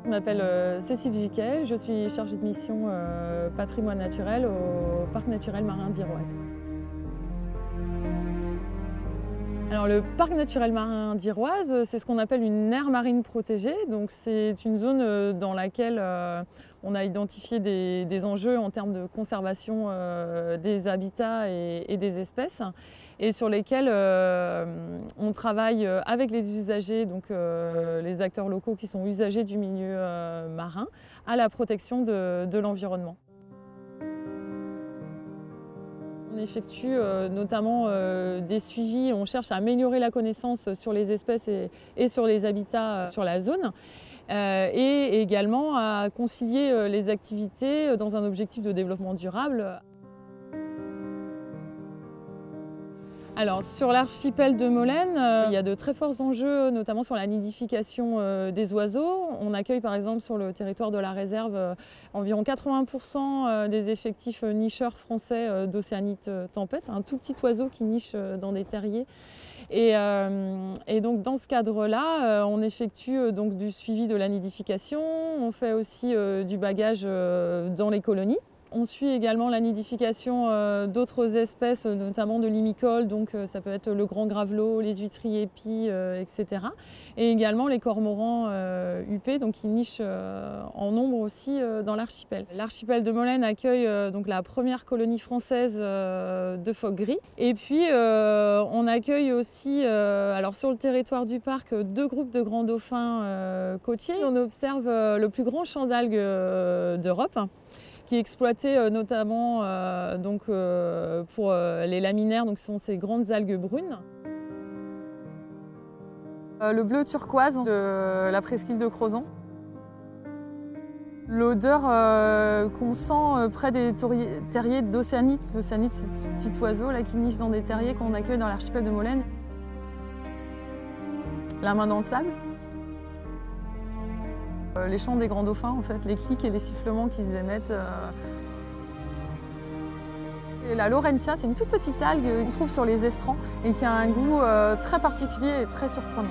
Je m'appelle Cécile Giquel, je suis chargée de mission patrimoine naturel au Parc naturel marin d'Iroise. Alors, le Parc naturel marin d'Iroise, c'est ce qu'on appelle une aire marine protégée. Donc, c'est une zone dans laquelle on a identifié des enjeux en termes de conservation des habitats et des espèces, et sur lesquels on travaille avec les usagers, donc les acteurs locaux qui sont usagers du milieu marin, à la protection de l'environnement. On effectue notamment des suivis, on cherche à améliorer la connaissance sur les espèces et sur les habitats sur la zone, et également à concilier les activités dans un objectif de développement durable. Alors, sur l'archipel de Molène, il y a de très forts enjeux, notamment sur la nidification des oiseaux. On accueille par exemple sur le territoire de la réserve environ 80% des effectifs nicheurs français d'Océanite tempête. C'est un tout petit oiseau qui niche dans des terriers. Et donc dans ce cadre-là, on effectue donc du suivi de la nidification, on fait aussi du bagage dans les colonies. On suit également la nidification d'autres espèces, notamment de limicoles, donc ça peut être le grand gravelot, les huîtriers épis, etc. Et également les cormorans huppés, donc qui nichent en nombre aussi dans l'archipel. L'archipel de Molène accueille donc la première colonie française de phoques gris. Et puis on accueille aussi, alors sur le territoire du parc, 2 groupes de grands dauphins côtiers. On observe le plus grand champ d'algues d'Europe, qui est exploité notamment pour les laminaires, donc ce sont ces grandes algues brunes. Le bleu turquoise de la presqu'île de Crozon. L'odeur qu'on sent près des terriers d'Océanite. L'Océanite, c'est ce petit oiseau là, qui niche dans des terriers qu'on accueille dans l'archipel de Molène. La main dans le sable. Les chants des grands dauphins, en fait, les clics et les sifflements qu'ils émettent. Et la Laurentia, c'est une toute petite algue qu'on trouve sur les estrans et qui a un goût très particulier et très surprenant.